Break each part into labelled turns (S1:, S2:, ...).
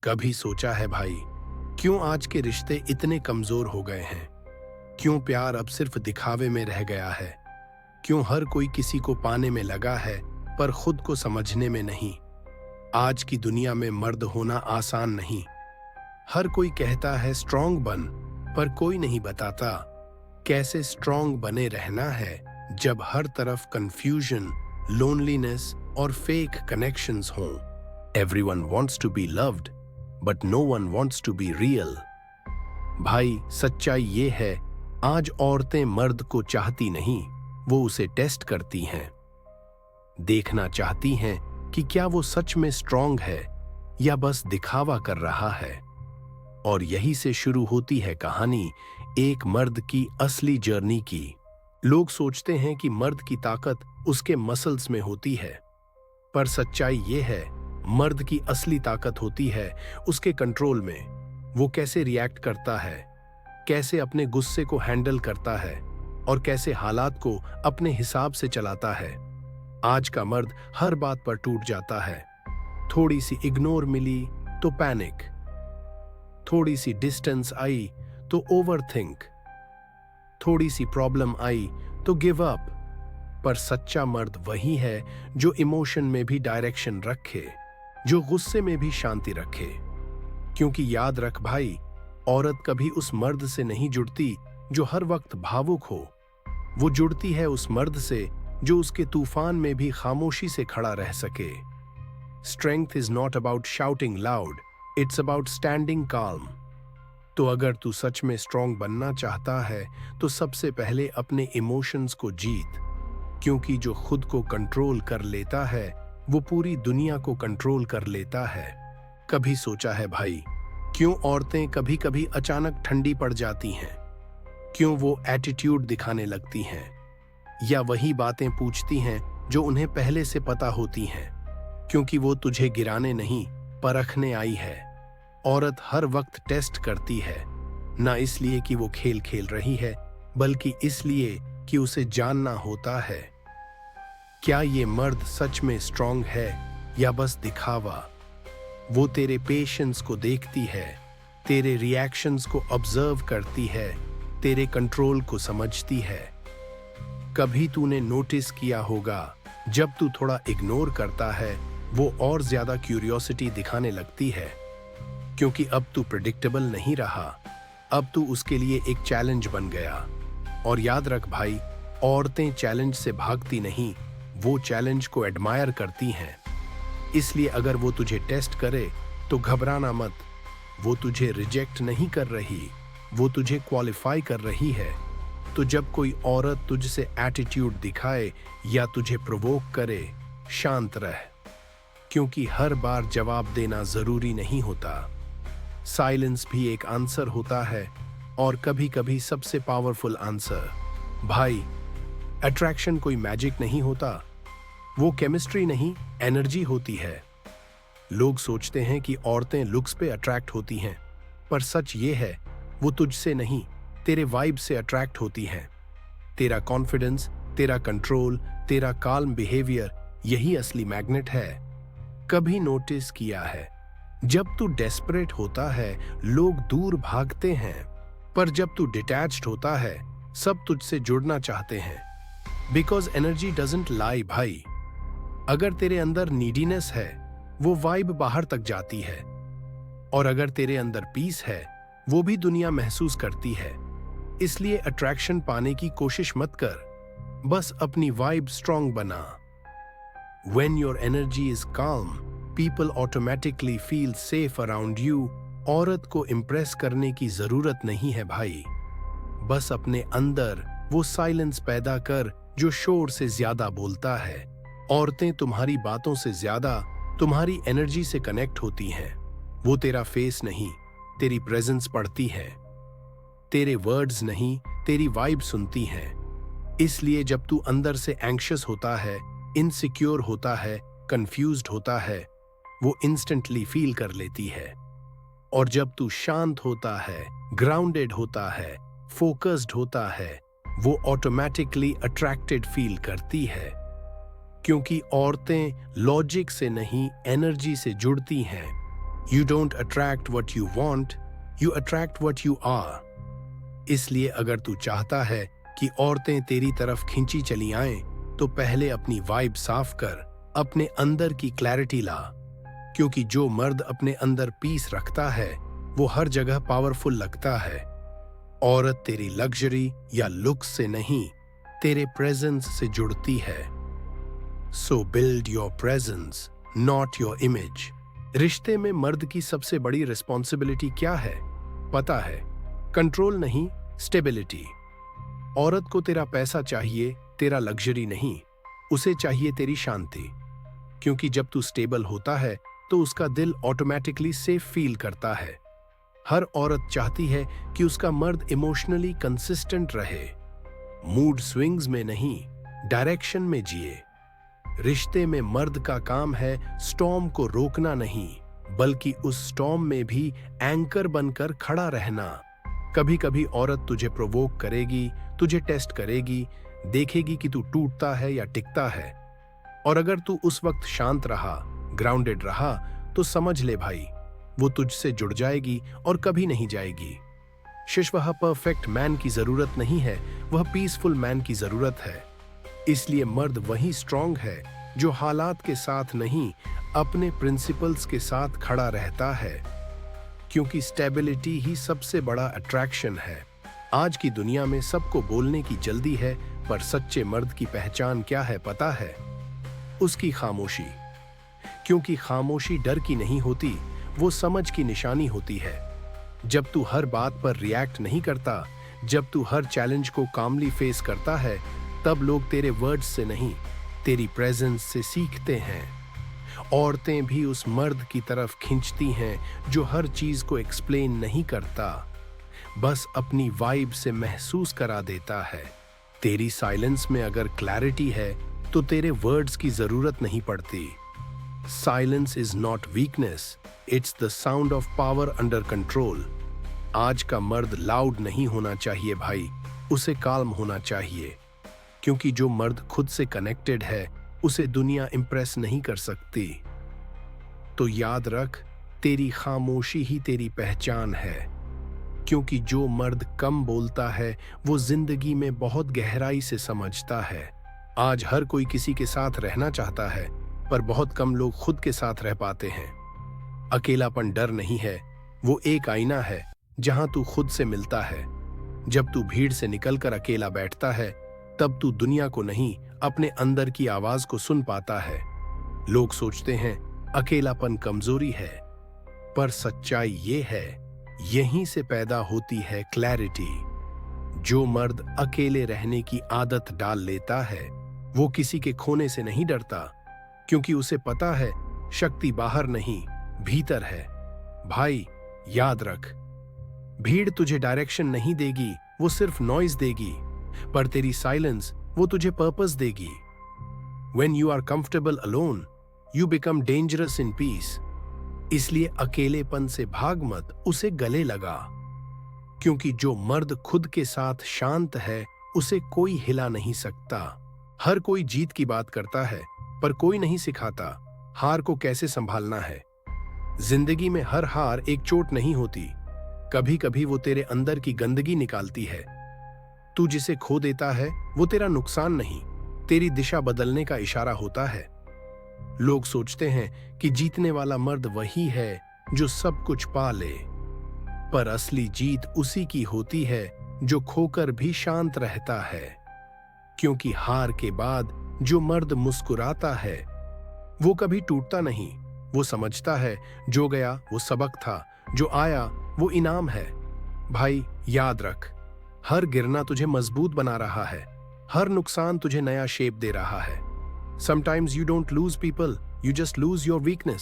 S1: कभी सोचा है भाई, क्यों आज के रिश्ते इतने कमजोर हो गए हैं? क्यों प्यार अब सिर्फ दिखावे में रह गया है? क्यों हर कोई किसी को पाने में लगा है पर खुद को समझने में नहीं? आज की दुनिया में मर्द होना आसान नहीं। हर कोई कहता है स्ट्रांग बन, पर कोई नहीं बताता कैसे स्ट्रांग बने रहना है जब हर तरफ कंफ्यूजन, लोनलीनेस और फेक कनेक्शंस हों। Everyone wants to be loved, but no one wants to be real. भाई, सच्चाई ये है, आज औरतें मर्द को चाहती नहीं, वो उसे टेस्ट करती हैं। देखना चाहती हैं कि क्या वो सच में स्ट्रांग है या बस दिखावा कर रहा है। और यही से शुरू होती है कहानी एक मर्द की असली जर्नी की। लोग सोचते हैं कि मर्द की ताकत उसके मसल्स में होती है, पर सच्चाई ये है, मर्द की असली ताकत होती है उसके कंट्रोल में। वो कैसे रिएक्ट करता है, कैसे अपने गुस्से को हैंडल करता है और कैसे हालात को अपने हिसाब से चलाता है। आज का मर्द हर बात पर टूट जाता है। थोड़ी सी इग्नोर मिली तो पैनिक, थोड़ी सी डिस्टेंस आई तो ओवरथिंक, थोड़ी सी प्रॉब्लम आई तो गिव अप। पर सच्चा मर्द वही है जो इमोशन में भी डायरेक्शन रखे, जो गुस्से में भी शांति रखे। क्योंकि याद रख भाई, औरत कभी उस मर्द से नहीं जुड़ती जो हर वक्त भावुक हो। वो जुड़ती है उस मर्द से जो उसके तूफान में भी खामोशी से खड़ा रह सके। Strength is not about shouting loud, it's about standing calm. तो अगर तू सच में स्ट्रांग बनना चाहता है तो सबसे पहले अपने इमोशंस को जीत, क्योंकि जो खुद को कंट्रोल कर लेता है वो पूरी दुनिया को कंट्रोल कर लेता है। कभी सोचा है भाई, क्यों औरतें कभी कभी अचानक ठंडी पड़ जाती हैं? क्यों वो एटीट्यूड दिखाने लगती हैं या वही बातें पूछती हैं जो उन्हें पहले से पता होती हैं? क्योंकि वो तुझे गिराने नहीं, परखने आई है। औरत हर वक्त टेस्ट करती है, ना इसलिए कि वो खेल खेल रही है, बल्कि इसलिए कि उसे जानना होता है क्या ये मर्द सच में स्ट्रांग है या बस दिखावा। वो तेरे पेशेंस को देखती है, तेरे रिएक्शंस को ऑब्जर्व करती है, तेरे कंट्रोल को समझती है। कभी तूने नोटिस किया होगा, जब तू थोड़ा इग्नोर करता है वो और ज्यादा क्यूरियोसिटी दिखाने लगती है, क्योंकि अब तू प्रेडिक्टेबल नहीं रहा, अब तू उसके लिए एक चैलेंज बन गया। और याद रख भाई, औरतें चैलेंज से भागती नहीं, वो चैलेंज को एडमायर करती हैं। इसलिए अगर वो तुझे टेस्ट करे तो घबराना मत। वो तुझे रिजेक्ट नहीं कर रही, वो तुझे क्वालिफाई कर रही है। तो जब कोई औरत तुझसे एटीट्यूड दिखाए या तुझे प्रोवोक करे, शांत रह, क्योंकि हर बार जवाब देना जरूरी नहीं होता। साइलेंस भी एक आंसर होता है, और कभी कभी सबसे पावरफुल आंसर। भाई, अट्रैक्शन कोई मैजिक नहीं होता, वो केमिस्ट्री नहीं, एनर्जी होती है। लोग सोचते हैं कि औरतें लुक्स पे अट्रैक्ट होती हैं, पर सच ये है, वो तुझसे नहीं, तेरे वाइब से अट्रैक्ट होती हैं। तेरा कॉन्फिडेंस, तेरा कंट्रोल, तेरा काल्म बिहेवियर, यही असली मैग्नेट है। कभी नोटिस किया है, जब तू डेस्परेट होता है लोग दूर भागते हैं, पर जब तू डिटैच्ड होता है सब तुझसे जुड़ना चाहते हैं। बिकॉज एनर्जी डजंट लाई भाई। अगर तेरे अंदर नीडीनेस है, वो वाइब बाहर तक जाती है, और अगर तेरे अंदर पीस है, वो भी दुनिया महसूस करती है। इसलिए अट्रैक्शन पाने की कोशिश मत कर, बस अपनी वाइब स्ट्रांग बना। When your energy is calm, people automatically feel safe around you। औरत को इम्प्रेस करने की जरूरत नहीं है भाई, बस अपने अंदर वो साइलेंस पैदा कर जो शोर से ज्यादा बोलता है। औरतें तुम्हारी बातों से ज्यादा तुम्हारी एनर्जी से कनेक्ट होती हैं। वो तेरा फेस नहीं, तेरी प्रेजेंस पढ़ती है, तेरे वर्ड्स नहीं, तेरी वाइब सुनती हैं। इसलिए जब तू अंदर से एंग्शियस होता है, इनसिक्योर होता है, कंफ्यूज्ड होता है, वो इंस्टेंटली फील कर लेती है। और जब तू शांत होता है, ग्राउंडेड होता है, फोकस्ड होता है, वो ऑटोमेटिकली अट्रैक्टेड फील करती है। क्योंकि औरतें लॉजिक से नहीं, एनर्जी से जुड़ती हैं। You don't attract what you want, you attract what you are. इसलिए अगर तू चाहता है कि औरतें तेरी तरफ खींची चली आएं, तो पहले अपनी वाइब साफ कर, अपने अंदर की क्लैरिटी ला। क्योंकि जो मर्द अपने अंदर पीस रखता है, वो हर जगह पावरफुल लगता है। औरत तेरी लग्जरी या लुक्स से नहीं, तेरे प्रेजेंस से जुड़ती है। सो build your presence, not your image. रिश्ते में मर्द की सबसे बड़ी रिस्पॉन्सिबिलिटी क्या है पता है? कंट्रोल नहीं, स्टेबिलिटी। औरत को तेरा पैसा चाहिए, तेरा लग्जरी नहीं, उसे चाहिए तेरी शांति। क्योंकि जब तू स्टेबल होता है तो उसका दिल ऑटोमेटिकली सेफ फील करता है। हर औरत चाहती है कि उसका मर्द इमोशनली कंसिस्टेंट रहे, मूड स्विंग्स में नहीं, डायरेक्शन में जिए। रिश्ते में मर्द का काम है स्टॉर्म को रोकना नहीं, बल्कि उस स्टॉर्म में भी एंकर बनकर खड़ा रहना। कभी कभी औरत तुझे प्रोवोक करेगी, तुझे टेस्ट करेगी, देखेगी कि तू टूटता है या टिकता है। और अगर तू उस वक्त शांत रहा, ग्राउंडेड रहा, तो समझ ले भाई, वो तुझसे जुड़ जाएगी और कभी नहीं जाएगी। वह परफेक्ट मैन की जरूरत नहीं है, वह पीसफुल मैन की जरूरत है। इसलिए मर्द वही स्ट्रांग है जो हालात के साथ नहीं, अपने प्रिंसिपल्स के साथ खड़ा रहता है। क्योंकि स्टेबिलिटी ही सबसे बड़ा अट्रैक्शन है। आज की दुनिया में सबको बोलने की जल्दी है, पर सच्चे मर्द की पहचान क्या है पता है? उसकी खामोशी। क्योंकि खामोशी डर की नहीं होती, वो समझ की निशानी होती है। जब तू हर बात पर रिएक्ट नहीं करता, जब तू हर चैलेंज को कामली फेस करता है, तब लोग तेरे वर्ड्स से नहीं, तेरी प्रेजेंस से सीखते हैं। औरतें भी उस मर्द की तरफ खींचती हैं जो हर चीज को एक्सप्लेन नहीं करता, बस अपनी वाइब से महसूस करा देता है। तेरी साइलेंस में अगर क्लैरिटी है तो तेरे वर्ड्स की जरूरत नहीं पड़ती। Silence is not weakness, it's the sound of power under control. आज का मर्द लाउड नहीं होना चाहिए भाई, उसे काल्म होना चाहिए। क्योंकि जो मर्द खुद से कनेक्टेड है, उसे दुनिया इंप्रेस नहीं कर सकती। तो याद रख, तेरी खामोशी ही तेरी पहचान है। क्योंकि जो मर्द कम बोलता है, वो जिंदगी में बहुत गहराई से समझता है। आज हर कोई किसी के साथ रहना चाहता है, पर बहुत कम लोग खुद के साथ रह पाते हैं। अकेलापन डर नहीं है, वो एक आईना है जहां तू खुद से मिलता है। जब तू भीड़ से निकलकर अकेला बैठता है, तब तू दुनिया को नहीं, अपने अंदर की आवाज को सुन पाता है। लोग सोचते हैं अकेलापन कमजोरी है, पर सच्चाई ये है, यहीं से पैदा होती है क्लैरिटी। जो मर्द अकेले रहने की आदत डाल लेता है, वो किसी के खोने से नहीं डरता, क्योंकि उसे पता है शक्ति बाहर नहीं, भीतर है। भाई याद रख, भीड़ तुझे डायरेक्शन नहीं देगी, वो सिर्फ नॉइज देगी, पर तेरी साइलेंस वो तुझे पर्पस देगी। When you are comfortable alone, you become dangerous in peace. इसलिए अकेलेपन से भाग मत, उसे गले लगा। क्योंकि जो मर्द खुद के साथ शांत है, उसे कोई हिला नहीं सकता। हर कोई जीत की बात करता है, पर कोई नहीं सिखाता हार को कैसे संभालना है। जिंदगी में हर हार एक चोट नहीं होती, कभी कभी वो तेरे अंदर की गंदगी निकालती है। तू जिसे खो देता है, वो तेरा नुकसान नहीं, तेरी दिशा बदलने का इशारा होता है। लोग सोचते हैं कि जीतने वाला मर्द वही है जो सब कुछ पा ले, पर असली जीत उसी की होती है जो खोकर भी शांत रहता है। क्योंकि हार के बाद जो मर्द मुस्कुराता है, वो कभी टूटता नहीं। वो समझता है जो गया वो सबक था, जो आया वो इनाम है। भाई याद रख, हर गिरना तुझे मजबूत बना रहा है, हर नुकसान तुझे नया शेप दे रहा है। Sometimes you don't lose people, you just lose your weakness.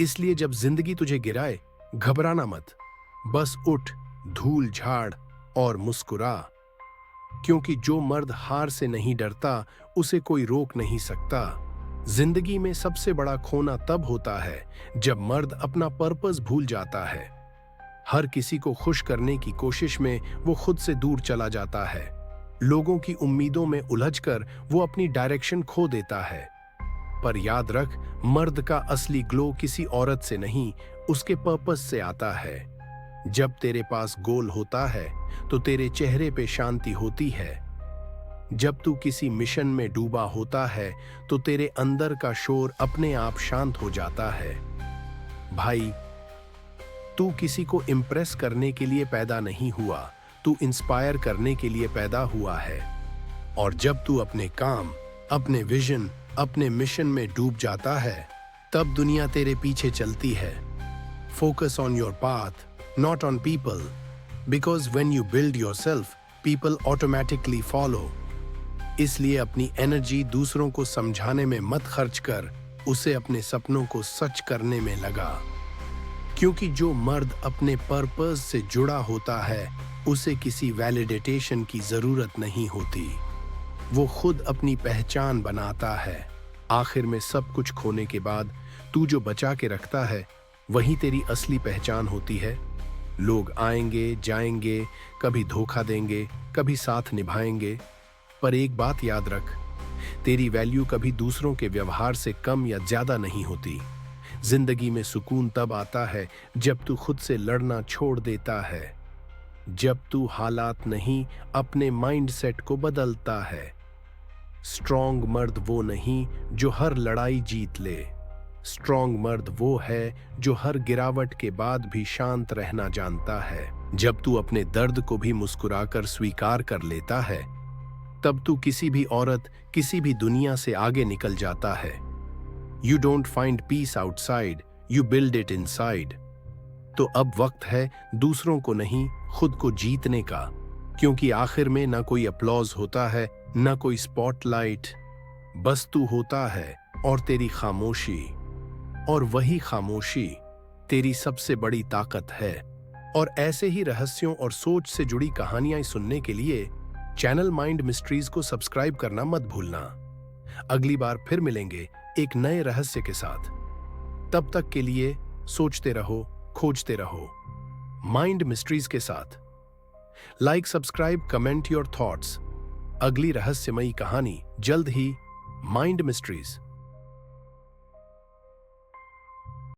S1: इसलिए जब जिंदगी तुझे गिराए, घबराना मत, बस उठ, धूल झाड़ और मुस्कुरा। क्योंकि जो मर्द हार से नहीं डरता, उसे कोई रोक नहीं सकता। जिंदगी में सबसे बड़ा खोना तब होता है जब मर्द अपना पर्पस भूल जाता है। हर किसी को खुश करने की कोशिश में वो खुद से दूर चला जाता है। लोगों की उम्मीदों में उलझकर वो अपनी डायरेक्शन खो देता है। पर याद रख, मर्द का असली ग्लो किसी औरत से नहीं, उसके पर्पस से आता है। जब तेरे पास गोल होता है तो तेरे चेहरे पे शांति होती है। जब तू किसी मिशन में डूबा होता है तो तेरे अंदर का शोर अपने आप शांत हो जाता है। भाई, तू किसी को इम्प्रेस करने के लिए पैदा नहीं हुआ, तू इंस्पायर करने के लिए पैदा हुआ है। और जब तू अपने काम, अपने विजन, अपने मिशन में डूब जाता है, तब दुनिया तेरे पीछे चलती है। Focus on your path, not on people, because when you build yourself, people automatically follow. इसलिए अपनी एनर्जी दूसरों को समझाने में मत खर्च कर, उसे अपने सपनों को सच करने में लगा। क्योंकि जो मर्द अपने पर्पस से जुड़ा होता है, उसे किसी वैलिडेटेशन की जरूरत नहीं होती। वो खुद अपनी पहचान बनाता है। आखिर में सब कुछ खोने के बाद तू जो बचा के रखता है, वही तेरी असली पहचान होती है। लोग आएंगे जाएंगे, कभी धोखा देंगे, कभी साथ निभाएंगे, पर एक बात याद रख, तेरी वैल्यू कभी दूसरों के व्यवहार से कम या ज्यादा नहीं होती। जिंदगी में सुकून तब आता है जब तू खुद से लड़ना छोड़ देता है, जब तू हालात नहीं अपने माइंडसेट को बदलता है। स्ट्रॉन्ग मर्द वो नहीं जो हर लड़ाई जीत ले, स्ट्रॉन्ग मर्द वो है जो हर गिरावट के बाद भी शांत रहना जानता है। जब तू अपने दर्द को भी मुस्कुराकर स्वीकार कर लेता है, तब तू किसी भी औरत, किसी भी दुनिया से आगे निकल जाता है। You don't find peace outside, you build it inside। तो अब वक्त है दूसरों को नहीं, खुद को जीतने का, क्योंकि आखिर में ना कोई अपलॉज होता है, ना कोई स्पॉटलाइट, बस तू होता है और तेरी खामोशी। और वही खामोशी तेरी सबसे बड़ी ताकत है। और ऐसे ही रहस्यों और सोच से जुड़ी कहानियां सुनने के लिए चैनल माइंड मिस्ट्रीज को सब्सक्राइब करना मत भूलना। अगली बार फिर मिलेंगे एक नए रहस्य के साथ। तब तक के लिए सोचते रहो, खोजते रहो, माइंड मिस्ट्रीज के साथ। Like, subscribe, comment your thoughts. अगली रहस्यमयी कहानी जल्द ही। Mind mysteries.